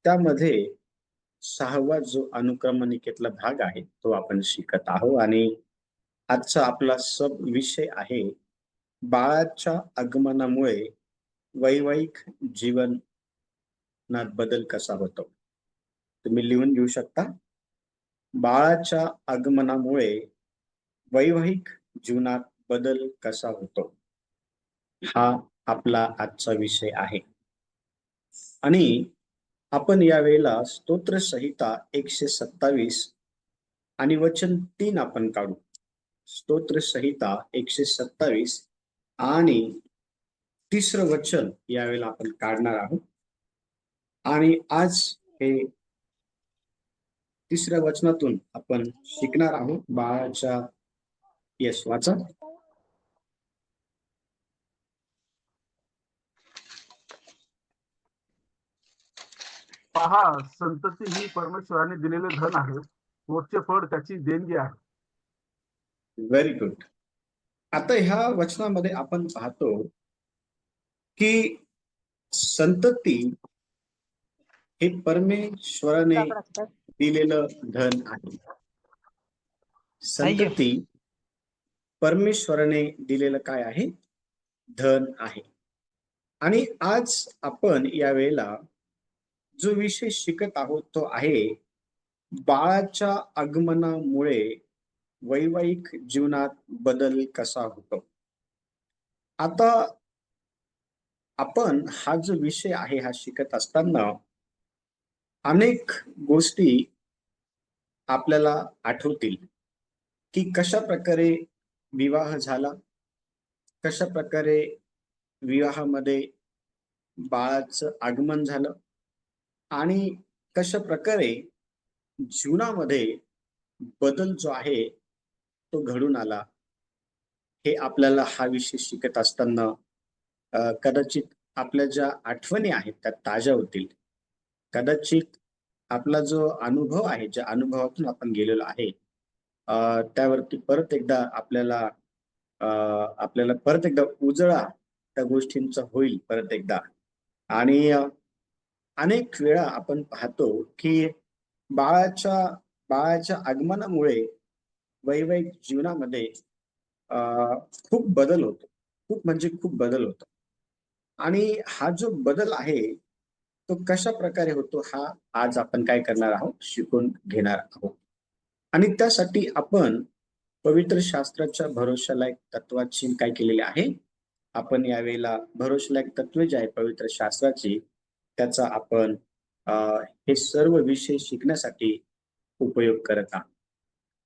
त्यामध्ये 6वा जो अनुक्रमणिकेतला भाग आहे तो आपण शिकत आहोत आणि आजचा आपला सब विषय आहे बाळाच्या आगमनामुळे वैवाहिक जीवनात बदल कसा होतो. तुम्ही लिहून घेऊ शकता. बाळाच्या आगमनामुळे वैवाहिक जीवनात बदल कसा होतो, हा आपला आजचा विषय आहे. आणि आपण यावेळेला स्तोत्र संहिता 127 आणि वचन 3 आपण काढू. स्तोत्र संहिता 127 आणि तिसरं वचन यावेळेला आपण काढणार आहोत. आणि आज हे तिसऱ्या वचनातून आपण शिकणार आहोत बाळाच्या यशवाचा. पहा, संतती ही परमेश्वराने दिलेले धन आहे, मोठे फळ त्याची देणगी आहे. Very good. आता ह्या वचनामध्ये आपण पाहतो की संतती हे परमेश्वराने दिलेलं धन आहे. संतती परमेश्वराने दिलेलं काय आहे? धन आहे. आणि आज आपण यावेळेला जो विषय शिकत आहोत तो आहे बाळाच्या आगमनामुळे वैवाहिक जीवनात बदल कसा होतो. आता आपण हा जो विषय आहे हा शिकत असताना अनेक गोष्टी आपल्याला आठवतील की कशा प्रकारे विवाह झाला, कशा प्रकारे विवाहामध्ये बाळाचं आगमन झालं आणि कशा प्रकारे जीवनामध्ये बदल जो आहे तो घडून आला. हे आपल्याला हा विषय शिकत असताना कदाचित आपल्या ज्या आठवणी आहेत त्या ताज्या होतील. कदाचित आपला जो अनुभव आहे, ज्या अनुभवातून आपण गेलेलो आहे त्यावरती परत एकदा आपल्याला परत एकदा उजळा त्या गोष्टींचा होईल परत एकदा. आणि अनेक वेळा आपण पाहतो की बाळाच्या बाळाच्या आगमनामुळे वैवाहिक जीवनामध्ये खूप बदल होतो. खूप म्हणजे खूप बदल होतो. आणि हा जो बदल आहे तो कशा प्रकारे होतो हा आज आपण काय करणार आहोत, शिकून घेणार आहोत. आणि त्यासाठी आपण पवित्र शास्त्राच्या भरोशालायक तत्वाची काय केलेले आहे, आपण यावेळेला भरोशालायक तत्वे जे आहे पवित्र शास्त्राची त्याचा आपण हे सर्व विषय शिकण्यासाठी उपयोग करत आहोत.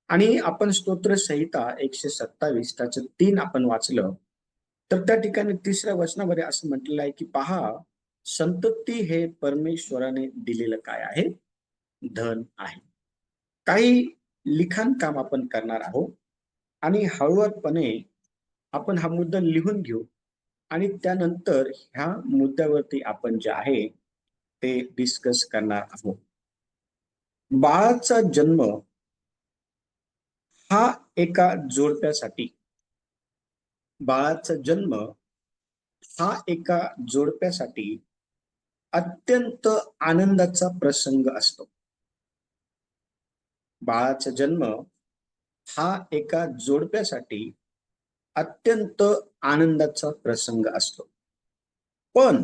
आणि आपण स्तोत्र संहिता 127 त्याचं 3 आपण वाचलं तर त्या ठिकाणी तिसऱ्या वचनामध्ये असं म्हटलेलं आहे की पहा, संतती हे परमेश्वराने दिलेलं काय आहे? धन आहे. काही लिखाण काम आपण करणार आहोत आणि हळूवारपणे आपण हा मुद्दा लिहून घेऊ आणि त्यानंतर ह्या मुद्द्यावरती आपण जे आहे ते डिस्कस करणार आहोत. बाळाचा जन्म हा एका जोडप्यासाठी बाळाचा जन्म हा एका जोडप्यासाठी अत्यंत आनंदाचा प्रसंग असतो. बाळाचा जन्म हा एका जोडप्यासाठी अत्यंत आनंदाचा प्रसंग असतो. पण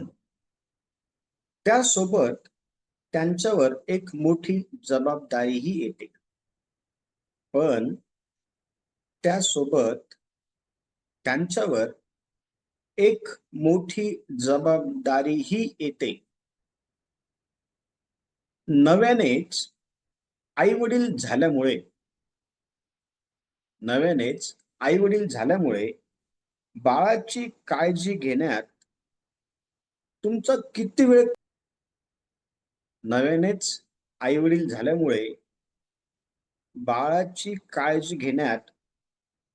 त्यासोबत त्यांच्यावर एक मोठी जबाबदारीही येते. पण त्यासोबत त्यांच्यावर एक मोठी जबाबदारीही येते. नव्यानेच आई-वडील झाल्यामुळे बाळाची काळजी घेण्यात तुमचा किती वेळ नव्यानेच आई-वडील झाल्यामुळे बाळाची काळजी घेण्यात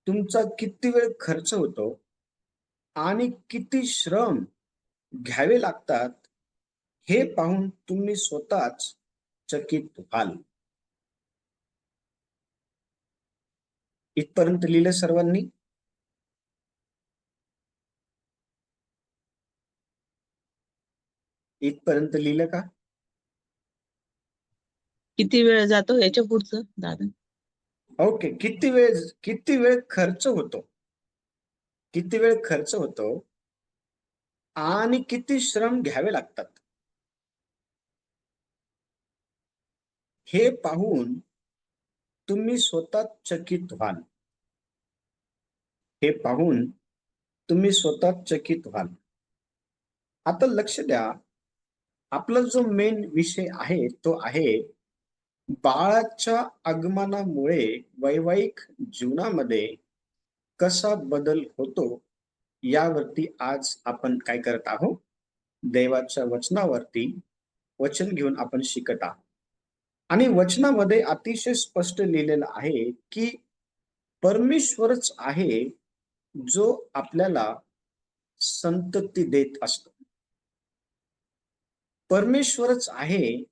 तुमचा किती वेळ खर्च होतो आणि किती श्रम घ्यावे लागतात हे पाहून तुम्ही स्वतःच चकित व्हाल. इथपर्यंत लिहिलं सर्वांनी? इथपर्यंत लिहिलं का? किती वेळ जातो याच्या पुढचं दादा? ओके, किती वेळ खर्च होतो, किती वेळ खर्च होतो आणि किती श्रम घ्यावे लागतात, हे पाहून तुम्ही स्वतः चकित व्हाल. हे पाहून तुम्ही स्वतः चकित व्हाल. आता लक्ष द्या, आपला जो मेन विषय आहे तो आहे बाळाच्या आगमनामुळे वैवाहिक जीवनामध्ये कसा बदल होतो, यावरती आज आपण काय करत आहोत, देवाच्या वचनावरती वचन घेऊन आपण शिकत आहोत. आणि वचनामध्ये अतिशय स्पष्ट लिहिलेलं आहे की परमेश्वरच आहे जो आपल्याला संतती देत असतो. परमेश्वरच आहे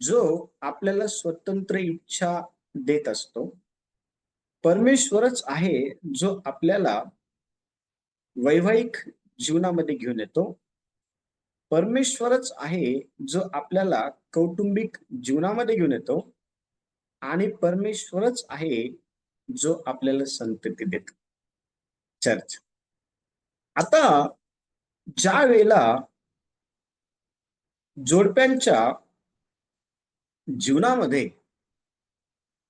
जो आपल्याला स्वतंत्र इच्छा देत असतो. परमेश्वरच आहे जो आपल्याला वैवाहिक जीवनामध्ये घेऊन येतो. परमेश्वरच आहे जो आपल्याला कौटुंबिक जीवनामध्ये घेऊन येतो. आणि परमेश्वरच आहे जो आपल्याला संतती देतो. चर्च, आता ज्या वेळेला जोडप्यांच्या जीवनामध्ये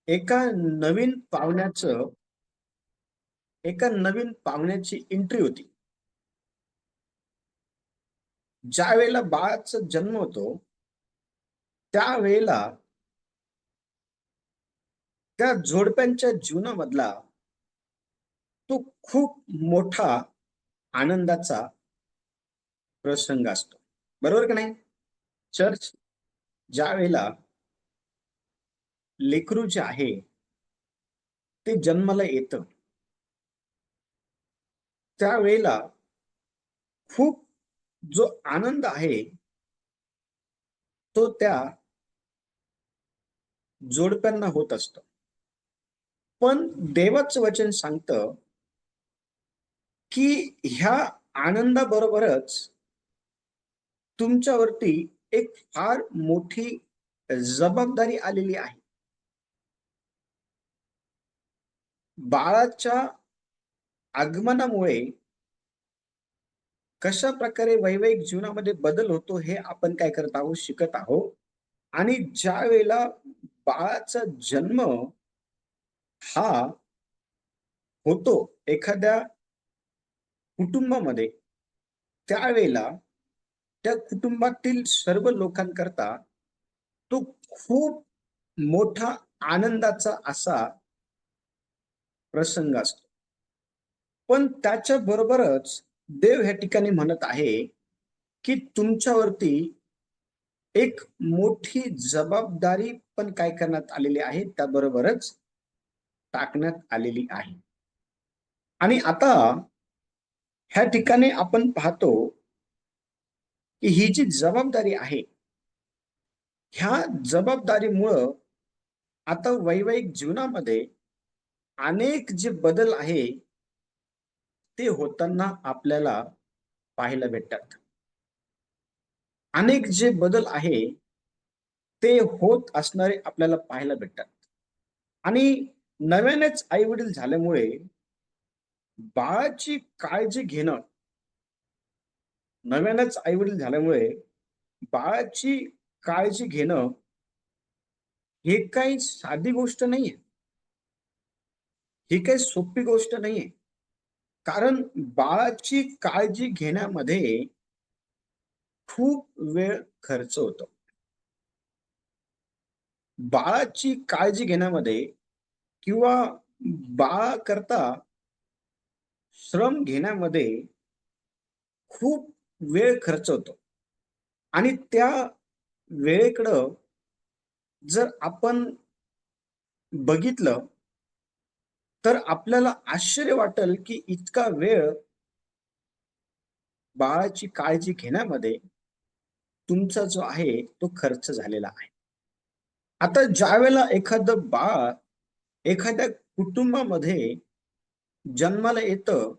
एका नवीन पाहुण्याची एंट्री होती, ज्या वेळेला बाळाचा जन्म होतो, त्यावेळेला त्या जोडप्यांच्या जीवनामधला तो खूप मोठा आनंदाचा प्रसंग असतो. बरोबर का नाही चर्च? ज्या वेळेला लेकरू जे आहे ते जन्माला येतं, त्यावेळेला खूप जो आनंद आहे तो त्या जोडप्यांना होत असतो. पण देवाचं वचन सांगतं की ह्या आनंदाबरोबरच तुमच्यावरती एक फार मोठी जबाबदारी आलेली आहे. बाळाच्या आगमनामुळे कशा प्रकारे वैवाहिक जीवनामध्ये बदल होतो हे आपण काय करत आहोत, शिकत आहोत. आणि ज्या वेळेला बाळाचा जन्म हा होतो एखाद्या कुटुंबामध्ये, त्यावेळेला त्या कुटुंबातील सर्व लोकांकरता तो खूप मोठा आनंदाचा असा प्रसंग असतो. पण त्याच्या बरोबरच देव ह्या ठिकाणी म्हणत आहे की तुमच्यावरती एक मोठी जबाबदारी पण काय करण्यात आलेली आहे, त्याबरोबरच टाकण्यात आलेली आहे. आणि आता ह्या ठिकाणी आपण पाहतो की ही जी जबाबदारी आहे, ह्या जबाबदारीमुळं आता वैवाहिक जीवनामध्ये अनेक जे बदल आहे ते होताना आपल्याला पाहायला भेटतात. अनेक जे बदल आहे ते होत असणारे आपल्याला पाहायला भेटतात. आणि नव्यानेच आई वडील झाल्यामुळे बाळाची काळजी घेणं, नव्यानेच आई वडील झाल्यामुळे बाळाची काळजी घेणं हे काही साधी गोष्ट नाहीये. ही काही सोपी गोष्ट नाहीये. कारण बाळाची काळजी घेण्यामध्ये खूप वेळ खर्च होतो. बाळाची काळजी घेण्यामध्ये किंवा बाळाकरता श्रम घेण्यामध्ये खूप वेळ खर्च होतो. आणि त्या वेळेकडं जर आपण बघितलं तर आपल्याला आश्चर्य वाटेल की इतका वेळ बाळाची काळजी घेण्यामध्ये तुमचा जो आहे तो खर्च झालेला आहे. आता ज्यावेळेला एखादं बाळ एखाद्या कुटुंबामध्ये जन्माला येतं,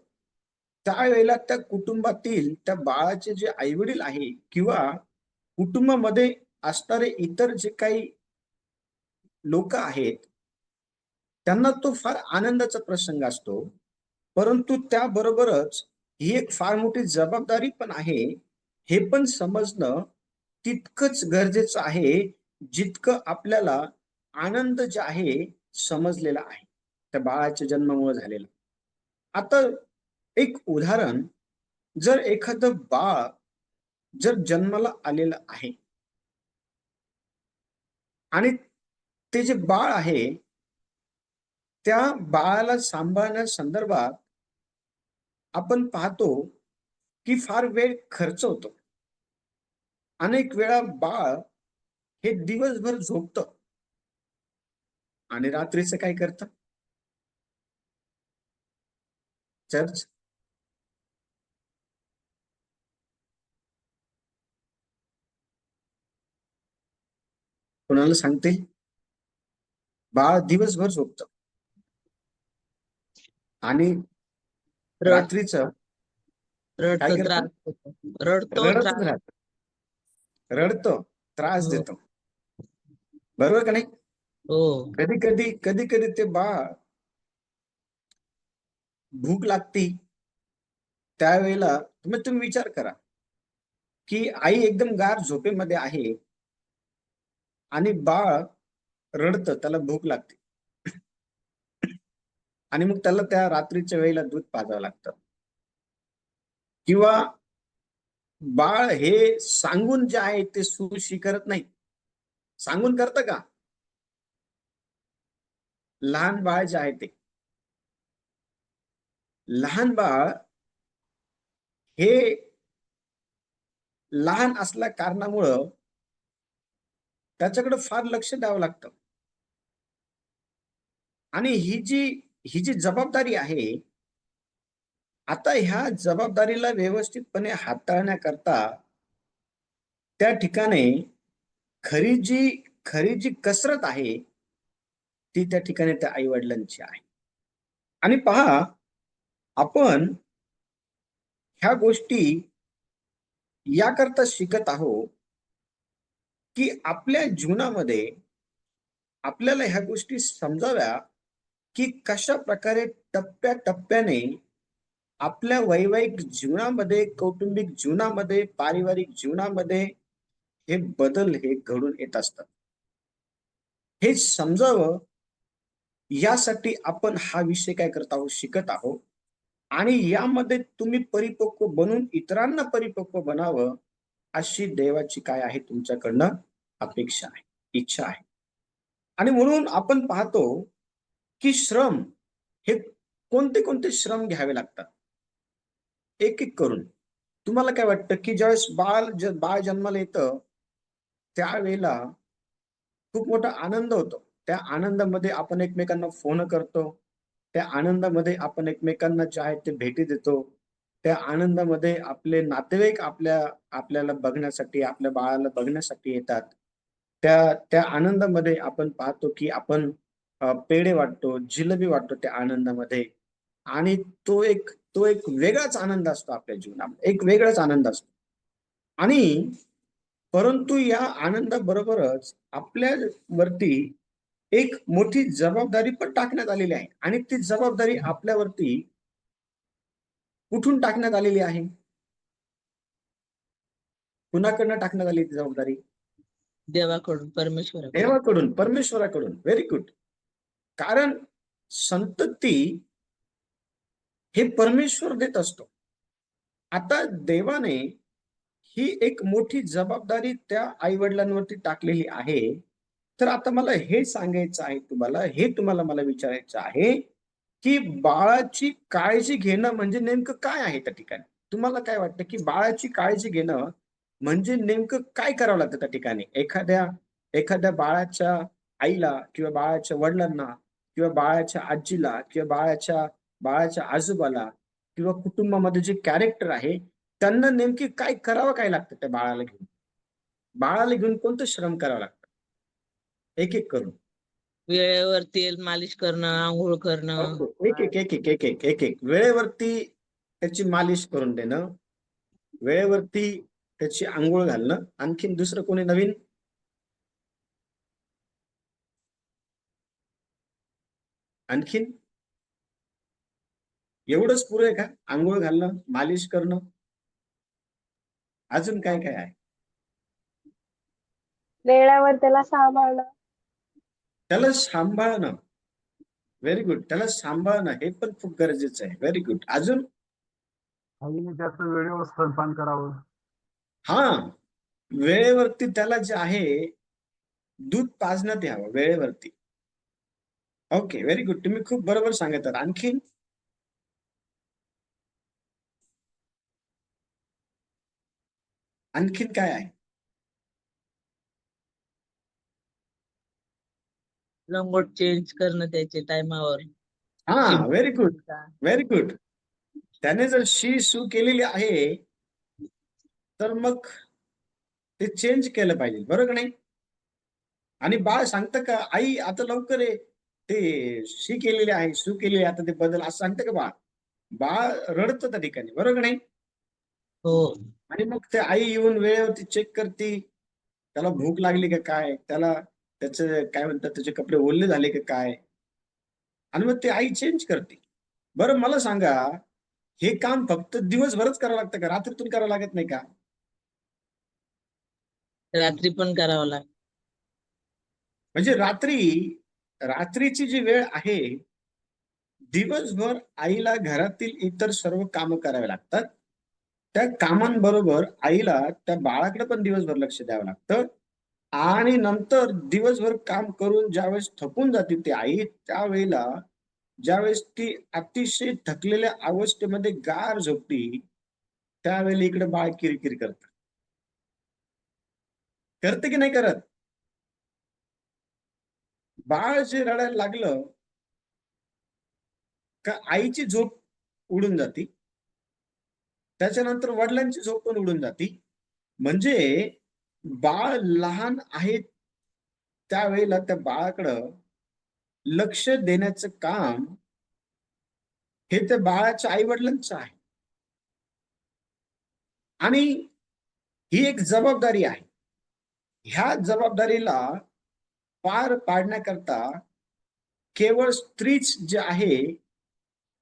त्यावेळेला त्या कुटुंबातील त्या बाळाचे जे आई वडील आहे किंवा कुटुंबामध्ये असणारे इतर जे काही लोक आहेत त्यांना तो फार आनंदाचा प्रसंग असतो, परंतु त्याबरोबरच ही एक फार मोठी जबाबदारी पण आहे, हे पण समजणं तितकंच गरजेचं आहे, जितकं आपल्याला आनंद जे आहे समजलेला आहे त्या बाळाच्या जन्मामुळे झालेला. आता एक उदाहरण, जर एखादं बाळ जर जन्माला आलेलं आहे आणि ते जे बाळ आहे त्या बाळाला सांभाळण्यासंदर्भात आपण पाहतो की फार वेळ खर्च होतो. अनेक वेळा बाळ हे दिवसभर झोपतं आणि रात्रीचं काय करतं? चर्च. कोणाला सांगते? बाळ दिवसभर झोपतं आणि रड रात्रीचं काय रडतो, करतं? त्रास होतो. रडतो, रडतच त्रास. राहतं. रडतो, त्रास हो, देतो. बरोबर का नाही? हो. कधी कधी ते बाळ भूक लागती, त्यावेळेला मग तुम्ही विचार करा की आई एकदम गाढ झोपेमध्ये आहे आणि बाळ रडतं, त्याला भूक लागते आणि मग त्याला त्या रात्रीच्या वेळेला दूध पाजावं लागतं. किंवा बाळ हे सांगून जे आहे ते सुशी करत नाही. सांगून करतं का? लहान बाळ जे आहे ते, लहान बाळ हे लहान असल्या कारणामुळं त्याच्याकडे फार लक्ष द्यावं लागतं. आणि ही जी जबाबदारी आहे, आता ह्या जबाबदारीला व्यवस्थितपणे हाताळण्याकरता त्या ठिकाणी खरी जी कसरत आहे ती त्या ठिकाणी त्या आई वडिलांची आहे. आणि पहा, आपण ह्या गोष्टी याकरता शिकत आहोत की आपल्या जीवनामध्ये आपल्याला ह्या गोष्टी समजाव्या की कशा प्रकारे टप्प्याटप्प्याने आपल्या वैवाहिक जीवनामध्ये, कौटुंबिक जीवनामध्ये, पारिवारिक जीवनामध्ये हे बदल हे घडून येत असतात. हे समजावं यासाठी आपण हा विषय काय करत आहोत, शिकत आहोत. आणि यामध्ये तुम्ही परिपक्व बनून इतरांना परिपक्व बनावं अशी देवाची काय आहे तुमच्याकडनं अपेक्षा आहे, इच्छा आहे. आणि म्हणून आपण पाहतो की श्रम हे कोणते कोणते श्रम घ्यावे लागतात एक एक करून. तुम्हाला काय वाटतं की ज्यावेळेस बाळ जन्माला येतं त्यावेळेला खूप मोठा आनंद होतो. त्या आनंदामध्ये आपण एकमेकांना फोन करतो. त्या आनंदामध्ये आपण एकमेकांना जे आहे ते भेटी देतो. त्या आनंदामध्ये आपले नातेवाईक आपल्याला बघण्यासाठी, आपल्या बाळाला बघण्यासाठी येतात. त्या आनंदामध्ये आपण पाहतो की आपण पेढे वाटतो, जिलेबी वाटतो त्या आनंदामध्ये. आणि तो एक वेगळाच आनंद असतो आपल्या जीवनामध्ये. एक वेगळाच आनंद असतो. आणि परंतु या आनंदाबरोबरच आपल्यावरती एक मोठी जबाबदारी पण टाकण्यात आलेली आहे. आणि ती जबाबदारी आपल्यावरती कुठून टाकण्यात आलेली आहे? कुणाकडनं टाकण्यात आली ती जबाबदारी? देवाकडून, परमेश्वराकडून. देवाकडून, परमेश्वराकडून. Very good. कारण संतती हे परमेश्वर देत असतो. आता देवाने ही एक मोठी जबाबदारी त्या आई वडिलांवरती टाकलेली आहे. तर आता मला हे सांगायचं आहे तुम्हाला, हे तुम्हाला मला विचारायचं आहे की बाळाची काळजी घेणं म्हणजे नेमकं काय आहे त्या ठिकाणी? तुम्हाला काय वाटतं की बाळाची काळजी घेणं म्हणजे नेमकं काय करावं लागतं त्या ठिकाणी? एखाद्या बाळाच्या आईला किंवा बाळाच्या वडिलांना किंवा बाळाच्या आजीला किंवा बाळाच्या आजोबाला किंवा कुटुंबामध्ये जे कॅरेक्टर आहे त्यांना नेमकी काय करावं काय लागतं त्या बाळाला घेऊन? बाळाला घेऊन कोणतं श्रम करावं लागतं? एक एक करून. वेळेवर तेल मालिश करणं, अंघोळ करणं. हो. एक एक वेळेवरती त्याची मालिश करून देणं, वेळेवरती त्याची अंघोळ घालणं. आणखीन दुसरं कोणी नवीन? आणखीन एवढंच पुरे आहे का? आंघोळ घालणं, मालिश करणं, अजून काय काय आहे? वेळेवर त्याला सांभाळणं. त्याला सांभाळणं. Very good. त्याला सांभाळणं हे पण खूप गरजेचं आहे. Very good. अजून? आईने त्याचं वेळेवर स्तनपान करावं. हा, वेळेवरती त्याला जे आहे दूध पाजण्यात यावं वेळेवरती. Okay, very good. तुम्ही खूप बरोबर सांगत आहात. आणखीन? आणखीन काय आहे? लंगोट चेंज करणं त्याचे टायमावर. हा, व्हेरी गुड. Very good. त्याने जर शी सू केलेली आहे तर मग ते चेंज केलं पाहिजे, बरोबर का नाही? आणि बाळ सांगतं का आई आता लवकर ये, ते शी केलेली आहे, सू केलेली आहे, आता ते बदल, असं सांगतं का बाळ? बाळ रडतं त्या ठिकाणी, बरोबर का नाही? हो. आणि मग ते आई येऊन वेळेवरती चेक करते, त्याला भूक लागली का काय, त्याला त्याचं काय म्हणतात, त्याचे कपडे ओले झाले का काय, आणि मग ते आई चेंज करते. बरं मला सांगा, हे काम फक्त दिवसभरच करावं लागतं का? रात्रीतून करावं लागत नाही का? रात्री पण करावं लागतं. म्हणजे रात्रीची जी वेळ आहे, दिवसभर आईला घरातील इतर सर्व कामं करावी लागतात. त्या कामांबरोबर आईला त्या बाळाकडे पण दिवसभर लक्ष द्यावं लागतं. आणि नंतर दिवसभर काम करून ज्यावेळेस थकून जाते ती आई, त्यावेळेला ज्यावेळेस ती अतिशय थकलेल्या अवस्थेमध्ये गाढ झोपती, त्यावेळेला इकडे बाळ किरकिर करते की नाही करत? बाळ जे रडायला लागलं का आईची झोप उडून जाती, त्याच्यानंतर वडिलांची झोप पण उडून जाती. म्हणजे बाळ लहान आहे त्यावेळेला त्या बाळाकडं लक्ष देण्याचं काम हे त्या बाळाच्या आई वडिलांचं आहे. आणि ही एक जबाबदारी आहे. ह्या जबाबदारीला पार पाडण्याकरता केवळ स्त्रीच जे आहे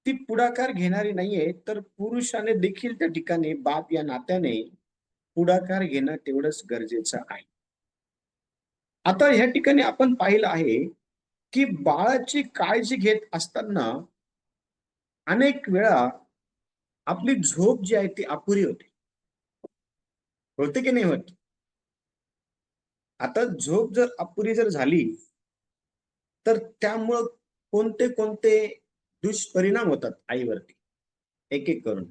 ती पुढाकार घेणारी नाहीये, तर पुरुषाने देखील त्या ठिकाणी बाप या नात्याने पुढाकार घेणं तेवढंच गरजेचं आहे. आता ह्या ठिकाणी आपण पाहिलं आहे की बाळाची काळजी घेत असताना अनेक वेळा आपली झोप जी आहे ती अपुरी होते की नाही होत? आता झोप जर अपुरी जर झाली तर त्यामुळं कोणते कोणते दुष्परिणाम होतात आईवरती, एक एक करून.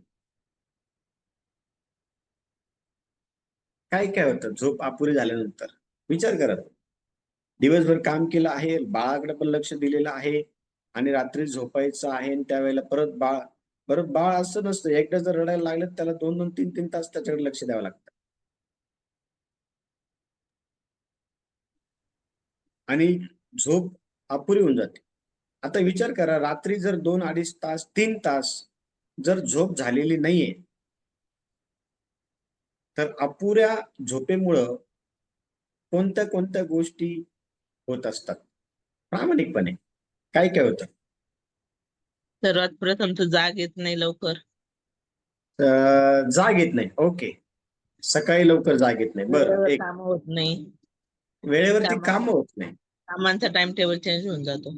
काय काय होतं झोप अपुरी झाल्यानंतर? विचार करा. दिवसभर काम केलं आहे, बाळाकडे पण लक्ष दिलेलं आहे, आणि रात्री झोपायचं आहे, आणि त्यावेळेला परत बाळ असं नसतं, एकदा जर रडायला लागलं त्याला 2-2, 3-3 तास त्याच्याकडे लक्ष द्यावं लागतं. आणि झोप अपुरी होऊन जाते. आता विचार करा, रात्री जर 2-2.5 तास, 3 तास जर झोप झालेली नाहीये, तर अपुऱ्या झोपेमुळं कोणत्या कोणत्या गोष्टी होत असतात प्रामाणिकपणे? काय काय होतं? सर्वात प्रथम तर जाग येत नाही लवकर. जाग येत नाही. ओके, सकाळी लवकर जाग येत नाही. बरं, वेळेवर एक काम होत नाही. वेळेवरती काम होत नाही. कामांचा टाइम टेबल चेंज होऊन जातो.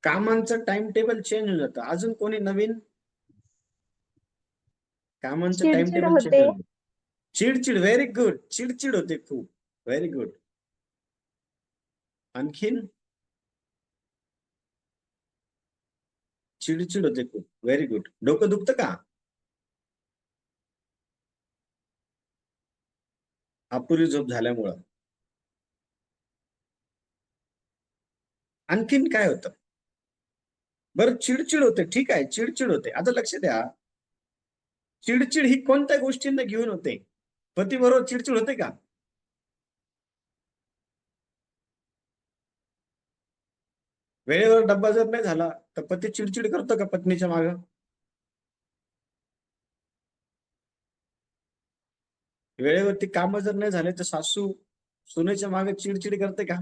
कामांचं टाइम टेबल चेंज होऊन जातं. अजून कोणी नवीन? कामांचं टाइम चिडचिड टेबल चेंज होते. होऊन, चिडचिड. Very good. चिडचिड होते खूप. Very good. आणखीन? चिडचिड होते खूप. Very good. डोकं दुखतं का? अपुरी झोप झाल्यामुळं. आणखीन काय होतं? बरं, चिडचिड होते, ठीक आहे, चिडचिड होते. आता लक्ष द्या, चिडचिड ही कोणत्या गोष्टींना घेऊन होते? पतीबरोबर चिडचिड होते का? वेळेवर डब्बा जर नाही झाला तर पती चिडचिड करतो का पत्नीच्या मागं? वेळेवरती काम जर नाही झाले तर सासू सुनेच्या मागे चिडचिड करते का?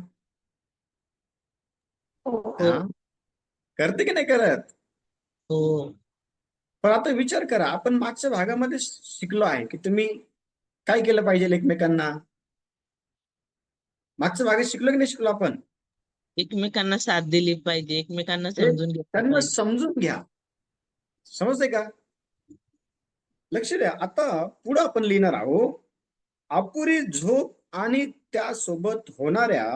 हो. हा, करते की नाही करत? हो. पण आता विचार करा, आपण मागच्या भागामध्ये शिकलो आहे की तुम्ही काय केलं पाहिजे एकमेकांना. मागच्या भागात शिकलो की नाही शिकलो आपण? एकमेकांना साथ दिली पाहिजे, एकमेकांना एक समजून घेतलं त्यांना पाहिजे. समजून घ्या. समजतंय का? लक्ष द्या. आता पुढे आपण लिहिणार आहोत, अपुरी झोप आणि त्यासोबत होणाऱ्या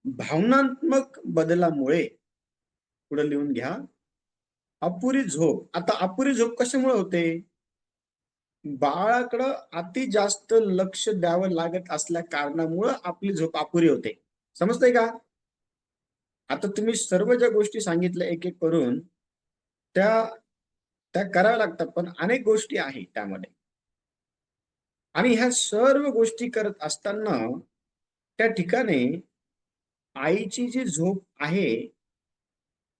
भावनात्मक बदलामुळे. पुढे लिहून घ्या, अपुरी झोप. आता अपुरी झोप कशामुळे होते? बाळाकडं अति जास्त लक्ष द्यावं लागत असल्या कारणामुळं आपली झोप अपुरी होते. समजतंय का? आता तुम्ही सर्व ज्या गोष्टी सांगितल्या एक एक करून, त्या त्या कराव्या लागतात, पण अनेक गोष्टी आहेत त्यामध्ये. आणि ह्या सर्व गोष्टी करत असताना त्या ठिकाणी आईची जी झोप आहे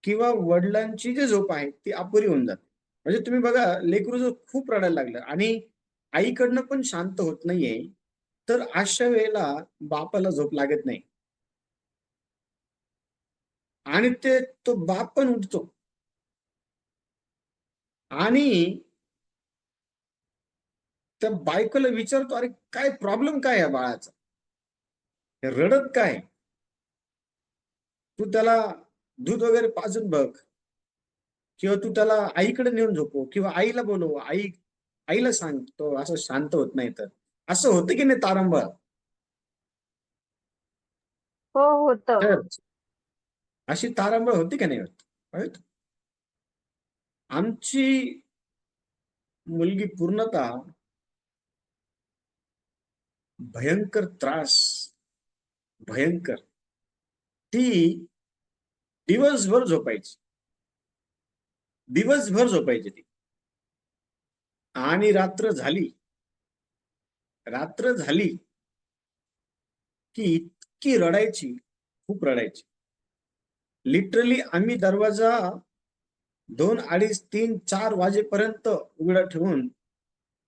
किंवा वडिलांची जी झोप आहे ती अपुरी होऊन जाते. म्हणजे तुम्ही बघा, लेकरू जर खूप रडायला लागलं आणि आईकडनं पण शांत होत नाहीये, तर अशा वेळेला बापाला झोप लागत नाही आणि तो बाप पण उठतो आणि त्या बायकोला विचारतो, अरे काय प्रॉब्लेम काय आहे बाळाचा, हे रडत काय? तू त्याला दूध वगैरे पाजून बघ, किंवा तू त्याला आईकडे नेऊन झोपव, किंवा आईला बोलव, आईला सांग तो असं शांत होत नाही. तर असं होतं की नाही तारंबळ? हो, होतं. तर अशी तारंबळ होती की नाही होत? right? आमची मुलगी पूर्णतः भयंकर त्रास, भयंकर. ती दिवसभर झोपायची, दिवसभर झोपायची ती. आणि रात्र झाली की इतकी रडायची, खूप रडायची. लिटरली आम्ही दरवाजा 2, 2:30, 3, 4 वाजेपर्यंत उघडा ठेवून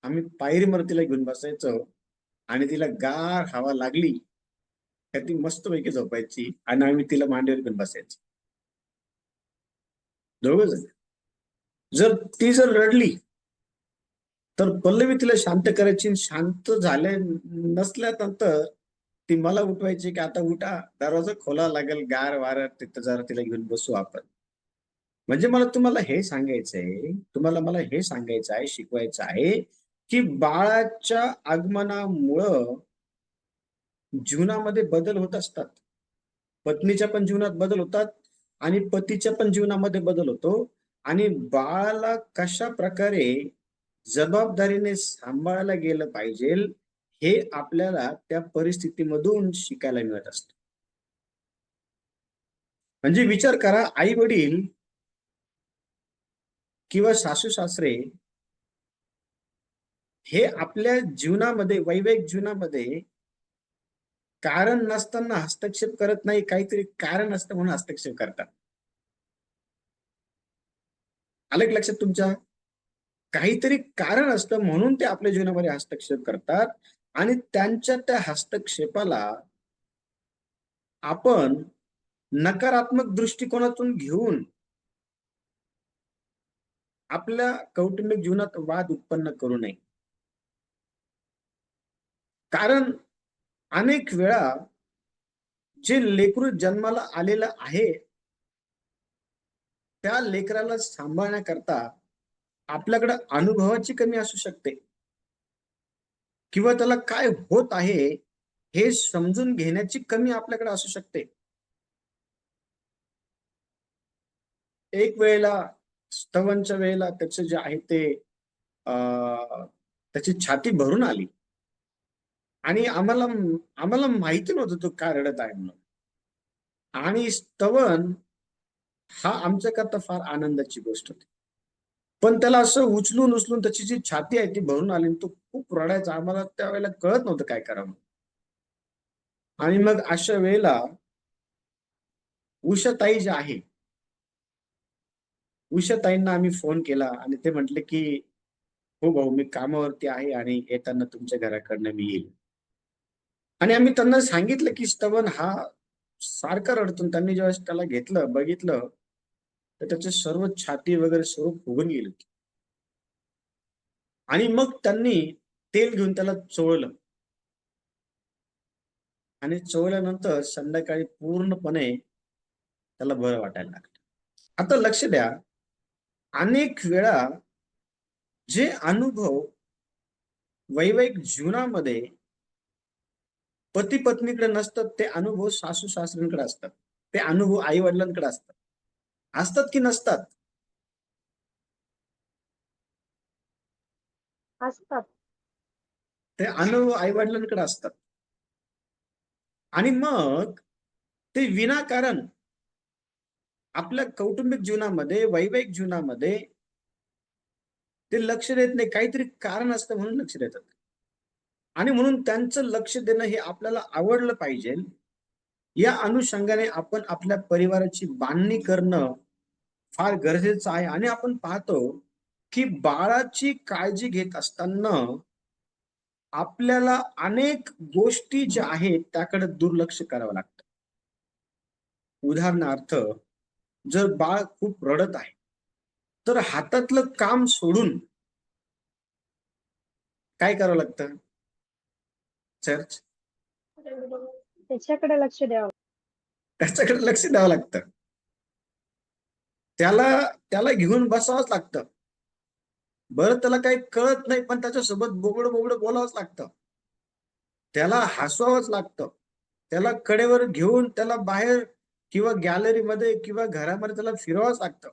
आम्ही पायरीवर तिला घेऊन बसायचो आणि तिला गार हवा लागली का ती मस्तपैकी झोपायची आणि आम्ही तिला मांडीवर घेऊन बसायचो दोघं जण. जर रडली तर पल्लवी तिला शांत करायची. शांत झाले नसल्यानंतर ती मला उठवायची की आता उठा, दरवाजा खोला लागेल, गार वारं तिथं जरा तिला घेऊन बसू आपण. म्हणजे मला हे सांगायचं आहे, शिकवायचं आहे की बाळाच्या आगमनामुळं जीवनामध्ये बदल होत असतात. पत्नीच्या पण जीवनात बदल होतात आणि पतीच्या पण जीवनामध्ये बदल होतो. आणि बाळाला कशा प्रकारे जबाबदारीने सांभाळायला गेलं पाहिजे हे आपल्याला त्या परिस्थितीमधून शिकायला मिळत असतं. म्हणजे विचार करा, आई वडील किंवा सासू सासरे हे आपल्या जीवनामध्ये, वैवाहिक जीवनामध्ये कारण नसताना हस्तक्षेप करत नाही, काहीतरी कारण असतं म्हणून हस्तक्षेप करतात. आलं की लक्षात तुमच्या? काहीतरी कारण असतं म्हणून ते आपल्या जीवनामध्ये हस्तक्षेप करतात आणि त्यांच्या त्या हस्तक्षेपाला आपण नकारात्मक दृष्टिकोनातून घेऊन आपल्या कौटुंबिक जीवनात वाद उत्पन्न करू नये. कारण अनेक वेळा जे लेकरू जन्माला आलेलं आहे त्या लेकराला सांभाळण्याकरता आपल्याकडे अनुभवाची कमी असू शकते किंवा त्याला काय होत आहे हे समजून घेण्याची कमी आपल्याकडे असू शकते. एक वेळेला स्तवनच्या वेळेला त्याचे जे आहे ते त्याची छाती भरून आली आणि आम्हाला माहिती नव्हतं तो काय रडत आहे म्हणून. आणि स्तवन हा आमच्याकरता फार आनंदाची गोष्ट होती. पण त्याला असं उचलून त्याची जी छाती आहे ती भरून आली, तो खूप रडायचा. आम्हाला त्यावेळेला कळत नव्हतं काय करावं. आणि मग अशा वेळेला उषाताई जे आहे, उषाताईंना आम्ही फोन केला आणि ते म्हटले की हो भाऊ, मी कामावरती आहे आणि येताना तुमच्या घराकडनं मी येईल. आणि आम्ही त्यांना सांगितलं की स्तवन हा सारखा रडतो. त्यांनी जेव्हा त्याला घेतलं, बघितलं तर त्याची सर्व छाती वगैरे सर्व फुगून गेली होती. आणि मग त्यांनी तेल घेऊन त्याला चोळलं आणि चोळल्यानंतर संध्याकाळी पूर्णपणे त्याला बरं वाटायला लागलं. आता लक्ष द्या, अनेक वेळा जे अनुभव वैवाहिक जीवनामध्ये पती पत्नीकडे नसतात ते अनुभव सासू सासऱ्यांकडे असतात. ते अनुभव आई वडिलांकडे असतात. असतात की नसतात? असतात. ते अनुभव आई वडिलांकडे असतात. आणि मग ते विनाकारण आपल्या कौटुंबिक जीवनामध्ये, वैवाहिक जीवनामध्ये ते लक्ष देत नाही. काहीतरी कारण असतं म्हणून लक्ष देतात. आणि म्हणून त्यांचं लक्ष देणं हे आपल्याला आवडलं पाहिजे. या अनुषंगाने आपण आपल्या परिवाराची बांधणी करणं फार गरजेचं आहे. आणि आपण पाहतो की बाळाची काळजी घेत असताना आपल्याला अनेक गोष्टी ज्या आहेत त्याकडे दुर्लक्ष करावं लागतं. उदाहरणार्थ, जर बाळ खूप रडत आहे तर हातातलं काम सोडून काय करावं लागतं? चर्च त्याच्याकडे लक्ष द्यावं. त्याच्याकडे लक्ष द्यावं लागतं. त्याला त्याला घेऊन बसावंच लागतं. बरं, त्याला काही कळत नाही पण त्याच्यासोबत बोबड बोबड बोलावंच लागतं. त्याला हसवावंच लागतं. त्याला कडेवर घेऊन त्याला बाहेर किंवा गॅलरीमध्ये किंवा घरामध्ये त्याला फिरवावंच लागतं.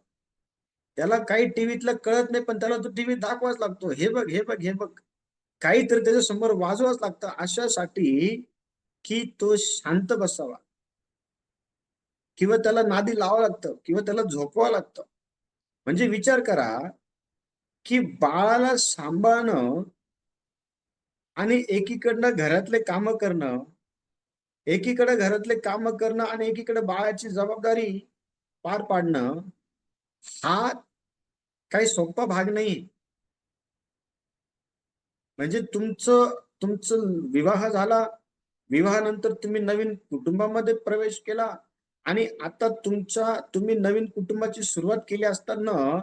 त्याला काही टीव्हीतलं कळत नाही पण त्याला तो टीव्ही दाखवावाच लागतो. हे बघ, हे बघ, हे बघ. काहीतरी त्याच्या समोर वाजवावंच लागतं अशासाठी की तो शांत बसावा. किंवा त्याला नादी लावावं लागतं किंवा त्याला झोपवावं लागतं. म्हणजे विचार करा की बाळाला सांभाळणं आणि एकीकडनं घरातले कामं करणं, एकीकडे घरातले कामं करणं आणि एकीकडे बाळाची जबाबदारी पार पाडणं, हा काही सोपा भाग नाही. म्हणजे तुमचं तुमचं विवाह झाला, विवाहानंतर तुम्ही नवीन कुटुंबामध्ये प्रवेश केला आणि आता तुम्ही नवीन कुटुंबाची सुरुवात केली असताना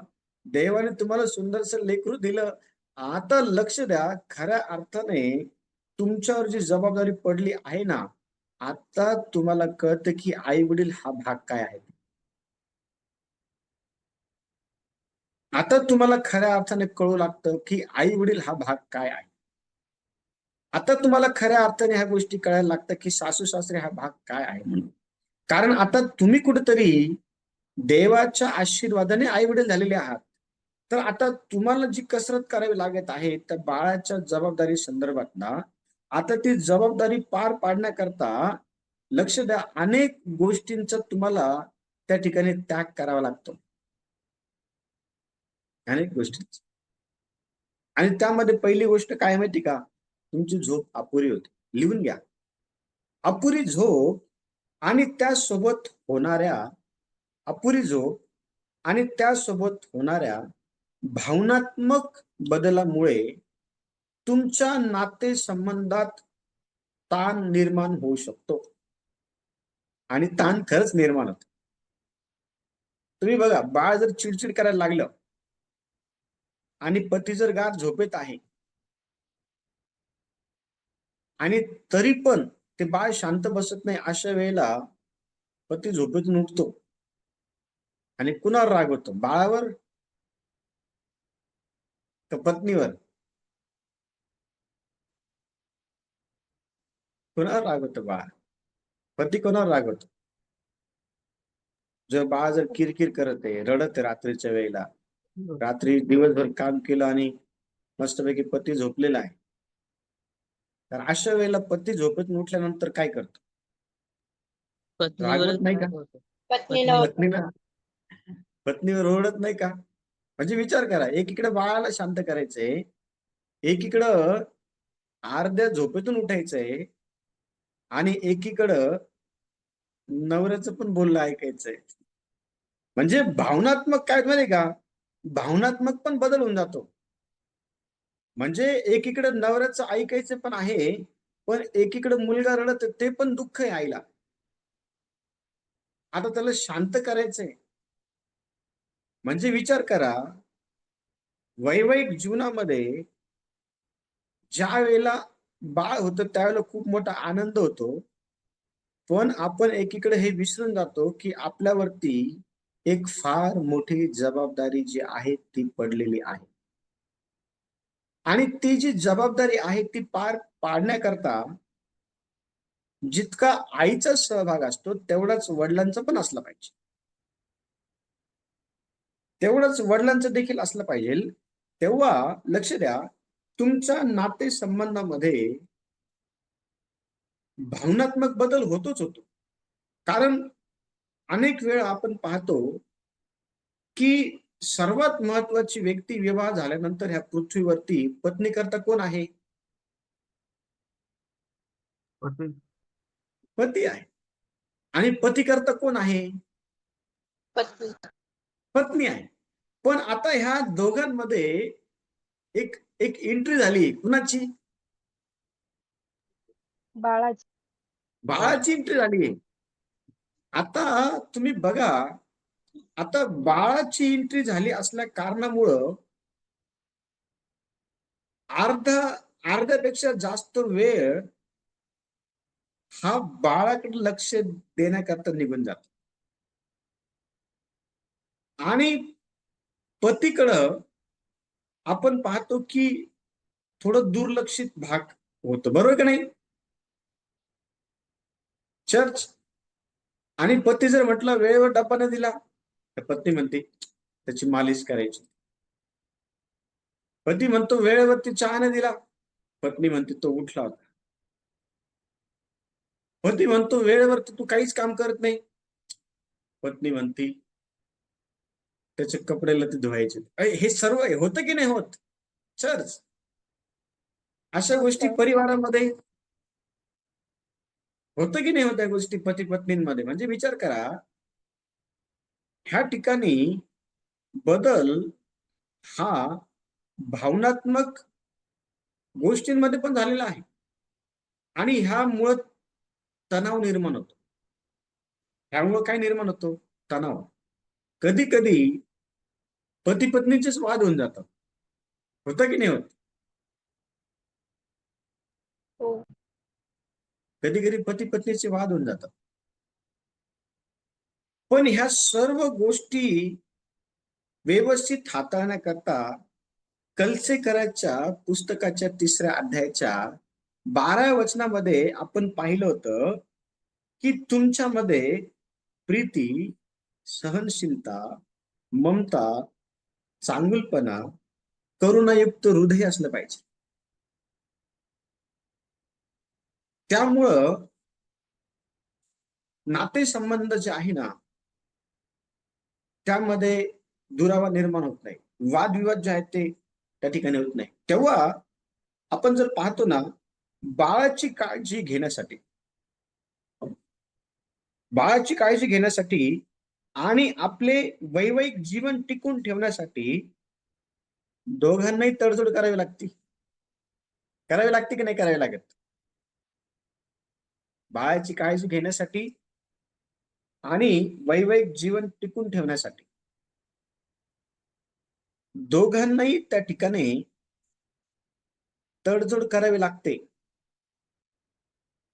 देवाने तुम्हाला सुंदरसं लेकरू दिलं. आता लक्ष द्या, खऱ्या अर्थाने तुमच्यावर जी जबाबदारी पडली आहे ना, आता तुम्हाला कळतं की आई वडील हा भाग काय आहे. आता तुम्हाला खऱ्या अर्थाने कळू लागतं की आई वडील हा भाग काय आहे. आता तुम्हाला खऱ्या अर्थाने ह्या गोष्टी कळायला लागतात की सासू सासरे हा भाग काय आहे म्हणून. कारण आता तुम्ही कुठेतरी देवाच्या आशीर्वादाने आई वडील झालेले आहात. तर आता तुम्हाला जी कसरत करावी लागत आहे त्या बाळाच्या जबाबदारी संदर्भात ना, आता ती जबाबदारी पार पाडण्याकरता लक्ष द्या, अनेक गोष्टींचा तुम्हाला त्या ठिकाणी त्याग करावा लागतो. अनेक गोष्टींचा. आणि त्यामध्ये पहिली गोष्ट काय माहिती का? तुमची झोप अपुरी होती. लिहून घ्या. अपुरी झोप आणि त्यासोबत होणाऱ्या अपुरी झोप आणि त्यासोबत होणाऱ्या भावनात्मक बदलामुळे तुमच्या नातेसंबंधात ताण निर्माण होऊ शकतो. आणि ताण खरंच निर्माण होतो. तुम्ही बघा, बाळ जर चिडचिड करायला लागलं आणि पती जर गाढ झोपेत आहे आणि तरी पण ते बाळ शांत बसत नाही, अशा वेळेला पती झोपेतून उठतो आणि कुणावर रागवतो? बाळावर का पत्नीवर? कुणावर रागवतो बाळ? पती कोणावर रागवतो? जर बाळ जर किरकिर करत आहे, रडत आहे रात्रीच्या वेळेला, रात्री दिवसभर काम केलं आणि मस्तपैकी पती झोपलेला आहे, तर अशा वेळेला पती झोपेतून उठल्यानंतर काय करतो? रागवत पत्नीवरच नाही का? राग होतो. पत्नीला पत्नीला पत्नीवर ओरडत नाही का? म्हणजे विचार करा, एकीकडे बाळाला शांत करायचंय, एकीकडं अर्ध्या झोपेतून उठायचंय आणि एकीकडं नवऱ्याचं पण बोलणं ऐकायचंय. म्हणजे भावनात्मक काय माहिती का? भावनात्मक पण बदल होऊन जातो. म्हणजे एकीकडे नवऱ्याचं ऐकायचं पण आहे, पण एकीकडे मुलगा रडत आहे, ते पण दुःख आहे आईला. आता त्याला शांत करायचंय. म्हणजे विचार करा, वैवाहिक जीवनामध्ये ज्या वेळेला बाळ होतं त्यावेळेला खूप मोठा आनंद होतो, पण आपण एकीकडे हे विसरून जातो की आपल्यावरती एक फार मोठी जबाबदारी जी आहे ती पडलेली आहे. आणि ती जी जबाबदारी आहे ती पार पाडण्याकरता जितका आईचा सहभाग असतो तेवढाच वडिलांचा पण असला पाहिजे. तेवढंच वडिलांचं देखील असलं पाहिजे. तेव्हा लक्ष द्या, तुमच्या नातेसंबंधामध्ये भावनात्मक बदल होतोच होतो. कारण अनेक वेळा आपण पाहतो की सर्वात महत्वाची व्यक्ती विवाह झाल्यानंतर ह्या पृथ्वीवरती पत्नी करता कोण आहे? पती. पती आहे. आणि पती करता कोण आहे? पत्नी. पत्नी आहे. पण आता ह्या दोघांमध्ये एक एक एंट्री झाली कुणाची? बाळाची. बाळाची एंट्री झाली. आता तुम्ही बघा, आता बाळाची एंट्री झाली असल्या कारणामुळं अर्ध्यापेक्षा जास्त वेळ हा बाळाकडे लक्ष देण्याकरता निघून जातो. आणि पतीकडं आपण पाहतो की थोडं दुर्लक्षित भाग होतो, बरोबर का नाही? चर्च. आणि पती जर म्हटलं वेळेवर डब्बा नाही दिला तर पत्नी म्हणते त्याची मालिश करायची. पती म्हणतो वेळेवरती चहा नाही दिला, पत्नी म्हणते तो उठला होता. पती म्हणतो वेळेवरती तू काहीच काम करत नाही, पत्नी म्हणती त्याचे कपडे लते धुवायचे. हे सर्व होतं की नाही होत? चर्च. अशा गोष्टी होतं. परिवारामध्ये होतं की नाही होत? या गोष्टी पती पत्नींमध्ये. म्हणजे विचार करा, ह्या ठिकाणी बदल हा भावनात्मक गोष्टींमध्ये पण झालेला आहे. आणि ह्यामुळं तणाव निर्माण होतो. ह्यामुळं काय निर्माण होतो? तणाव. कधी कधी पती पत्नीचेच वाद होऊन जातात. होतं की नाही होत? हो. कधी कधी पती पत्नीचे वाद होऊन जातात. पण ह्या सर्व गोष्टी व्यवस्थित हाताळण्याकरता कलसेकराच्या पुस्तकाच्या 3ऱ्या अध्यायाच्या 12व्या वचनामध्ये आपण पाहिलं होतं की तुमच्यामध्ये प्रीती, सहनशीलता, ममता, चांगुलपणा, करुणायुक्त हृदय असलं पाहिजे. त्यामुळं नातेसंबंध जे आहे ना त्यामध्ये दुरावा निर्माण होत नाही, वादविवाद जे आहेत ते त्या ठिकाणी होत नाही. तेव्हा आपण जर पाहतो ना, बाळाची काळजी घेण्यासाठी बाळाची काळजी घेण्यासाठी आणि आपले वैवाहिक जीवन टिकून ठेवण्यासाठी दोघांनाही तडजोड करावी लागते. करावी लागते की नाही करावी लागत? बाळाची काळजी घेण्यासाठी आणि वैवाहिक जीवन टिकून ठेवण्यासाठी दोघांनाही त्या ठिकाणी तडजोड करावी लागते.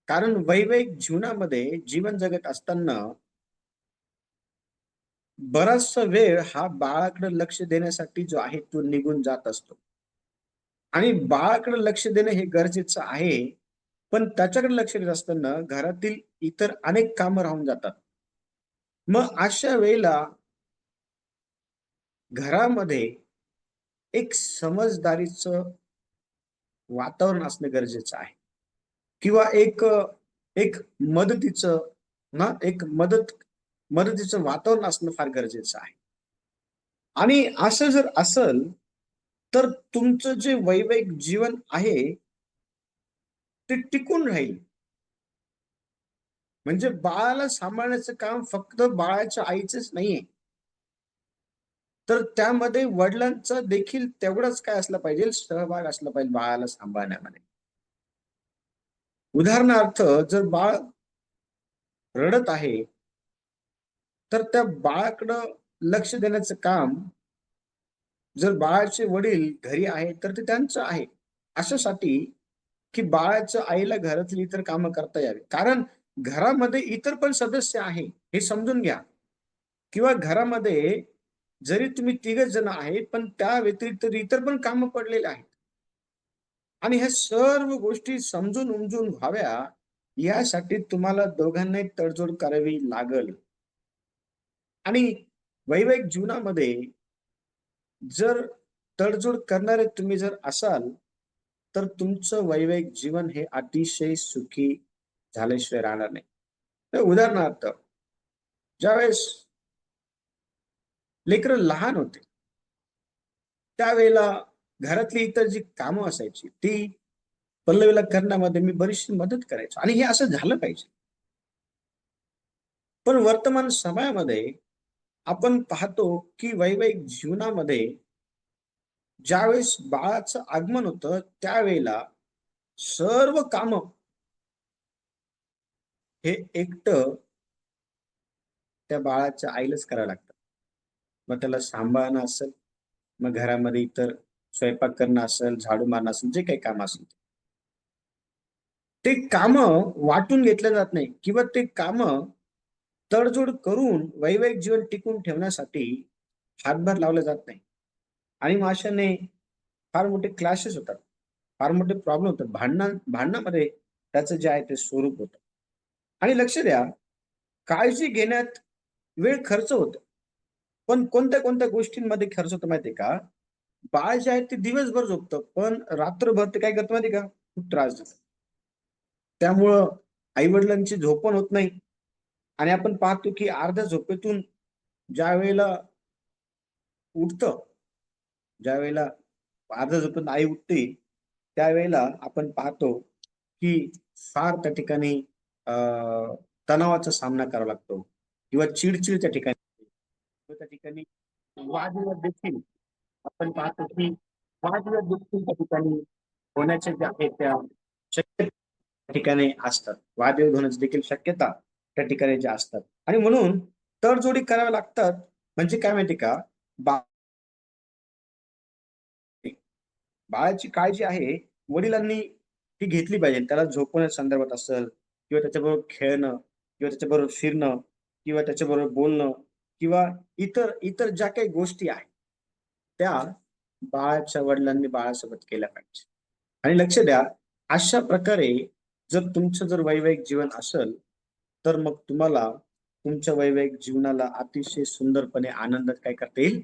कारण वैवाहिक जीवनामध्ये जीवन जगत असताना बराचसा वेळ हा बाळाकडे लक्ष देण्यासाठी जो आहे तो निघून जात असतो. आणि बाळाकडे लक्ष देणे हे गरजेचं आहे, पण त्याच्याकडे लक्ष देत असताना घरातील इतर अनेक कामं राहून जातात. मग अशा वेळेला घरामध्ये एक समजदारीचं वातावरण असणं गरजेचं आहे. किंवा एक एक मदतीचं ना एक मदतीचं वातावरण असणं फार गरजेचं आहे. आणि असं जर असल तर तुमचं जे वैवाहिक जीवन आहे ते टिकून राहील. म्हणजे बाळाला सांभाळण्याचं काम फक्त बाळाच्या आईचंच नाहीये, तर त्यामध्ये वडिलांचा देखील तेवढाच काय असला पाहिजे, सहभाग असला पाहिजे बाळाला सांभाळण्यामध्ये. उदाहरणार्थ जर बाळ रडत आहे तर त्या बाळाकडं लक्ष देण्याचं काम जर बाळाचे वडील घरी आहेत तर ते त्यांचं आहे, अशासाठी की बाळाच्या आईला घरातली इतर कामं करता यावी. कारण घरामध्ये इतर पण सदस्य आहे हे समजून घ्या. किंवा घरामध्ये जरी तुम्ही तिघच जण आहेत पण त्या व्यतिरिक्त इतर पण कामं पडलेले आहेत आणि ह्या सर्व गोष्टी समजून उमजून व्हाव्या यासाठी तुम्हाला दोघांनाही तडजोड करावी लागल. आणि वैवाहिक जीवनामध्ये जर तडजोड करणारे तुम्ही जर असाल तर तुमचं वैवाहिक जीवन हे अतिशय सुखी झाल्याशिवाय राहणार नाही. तर उदाहरणार्थ ज्यावेळेस लेकरं लहान होते त्यावेळेला घरातली इतर जी कामं असायची ती पल्लवीला करण्यामध्ये मी बरीचशी मदत करायचो आणि हे असं झालं पाहिजे. पण वर्तमान समयामध्ये आपण पाहतो की वैवाहिक जीवनामध्ये ज्यावेळेस बाळाचं आगमन होतं त्यावेळेला सर्व कामं हे एकटं त्या बाळाच्या आईलाच करावं लागतं. मग त्याला सांभाळणं असेल, मग घरामध्ये इतर स्वयंपाक करणं असेल, झाडू मारणं असेल, जे काही काम असेल ते कामं वाटून घेतले जात नाही किंवा ते कामं तडजोड करून वैवाहिक जीवन टिकून ठेवण्यासाठी हातभार लावला जात नाही. आणि मग अशाने फार मोठे क्लॅशेस होतात, फार मोठे प्रॉब्लेम होतात. भांडणामध्ये त्याचं जे आहे ते स्वरूप होतं. आणि लक्ष द्या, काळजी घेण्यात वेळ खर्च होतो. पण कोणत्या कोणत्या गोष्टींमध्ये खर्च होतो माहितीये का? बाळ जे आहे ते दिवसभर झोपतं, पण रात्रभर ते काय करतं माहितीये का? खूप त्रास देतं. त्यामुळं आई-वडिलांची झोप पण होत नाही आणि आपण पाहतो की अर्ध्या झोपेतून ज्यावेळेला उठतं, ज्यावेळेला अर्ध्या झोपेतून आई उठते, त्यावेळेला आपण पाहतो की फार त्या ठिकाणी तणावाचा सामना करावा लागतो किंवा चिडचिड त्या ठिकाणी किंवा त्या ठिकाणी वादविवाद देखील आपण पाहतो की वादविवाद देखील त्या ठिकाणी होण्याच्या ज्या आहेत त्या शक्यता त्या ठिकाणी असतात. वादविवाद होण्याची देखील शक्यता त्या ठिकाणी ज्या असतात आणि म्हणून तडजोडी कराव्या लागतात. म्हणजे काय माहिती का? बाळाची काळजी आहे वडिलांनी ती घेतली पाहिजे. त्याला झोपवण्याच्या संदर्भात असेल किंवा त्याच्याबरोबर खेळणं किंवा त्याच्याबरोबर फिरणं किंवा त्याच्याबरोबर बोलणं किंवा इतर इतर ज्या काही गोष्टी आहेत त्या बाळाच्या वडिलांनी बाळासोबत केल्या पाहिजे. आणि लक्ष द्या, अशा प्रकारे जर तुमचं जर वैवाहिक जीवन असेल तर मग तुम्हाला तुमच्या वैवाहिक जीवनाला अतिशय सुंदरपणे आनंदात काय करता येईल,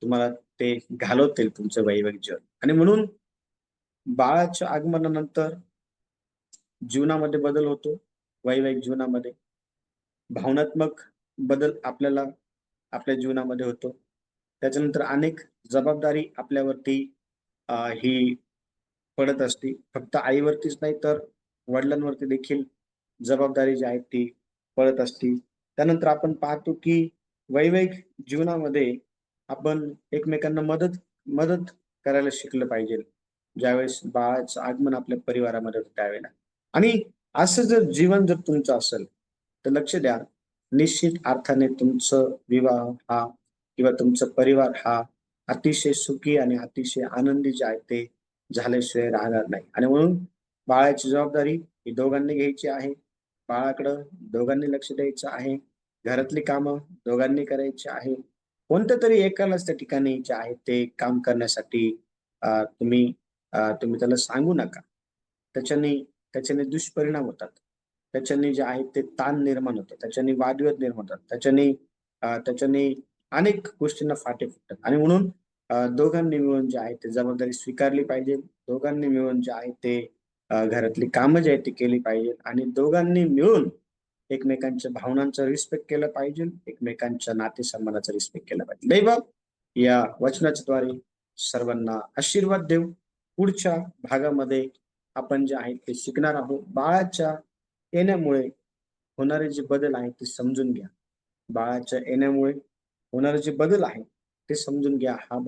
तुम्हाला ते घालवता येईल तुमचं वैवाहिक जीवन. आणि म्हणून बाळाच्या आगमनानंतर जीवनामध्ये बदल होतो. वैवाहिक जीवनामध्ये भावनात्मक बदल आपल्याला आपल्या जीवनामध्ये होतो. त्याच्यानंतर अनेक जबाबदारी आपल्यावरती ही पडत असते. फक्त आईवरतीच नाही तर वडिलांवरती देखील जबाबदारी जी आहे ती पडत असते. त्यानंतर आपण पाहतो की वैवाहिक जीवनामध्ये आपण एकमेकांना मदत मदत करायला शिकलं पाहिजे. ज्यावेळेस बाळाचं आगमन आपल्या परिवारामध्ये होतं त्यावेळेला. आणि असं जर जीवन जर तुमचं असेल तर लक्ष द्या, निश्चित अर्थाने तुमचं विवाह हा किंवा तुमचा परिवार हा अतिशय सुखी आणि अतिशय आनंदी जे आहे ते झाल्याशिवाय राहणार नाही. आणि म्हणून बाळाची जबाबदारी ही दोघांनी घ्यायची आहे. बाळाकडं दोघांनी लक्ष द्यायचं आहे. घरातली कामं दोघांनी करायची आहे. कोणत्या तरी एकालाच त्या ठिकाणी जे आहे ते काम करण्यासाठी तुम्ही तुम्ही त्याला सांगू नका. त्याच्याने त्याच्याने दुष्परिणाम होतात. त्याच्याने जे आहे ते ताण निर्माण होतात. त्याच्याने वादविवाद निर्माण होतात. त्याच्याने अनेक गोष्टींना फाटे फुटतात. आणि म्हणून दोघांनी मिळून जे आहे ते जबाबदारी स्वीकारली पाहिजे. दोघांनी मिळून जे आहे ते घरातली कामं जी आहेत ती केली पाहिजे आणि दोघांनी मिळून एकमेकांच्या भावनांचा रिस्पेक्ट केला पाहिजे. एकमेकांच्या नातेसंबंधाचा रिस्पेक्ट केला पाहिजे. दैव या वचनाच्या द्वारे सर्वांना आशीर्वाद देऊ. पुढच्या भागामध्ये आपण जे आहे ते शिकणार आहोत. बाळाच्या येण्यामुळे होणारे जे बदल आहेत ते समजून घ्या. बाळाच्या येण्यामुळे होणारे जे बदल आहेत ते समजून घ्या. हा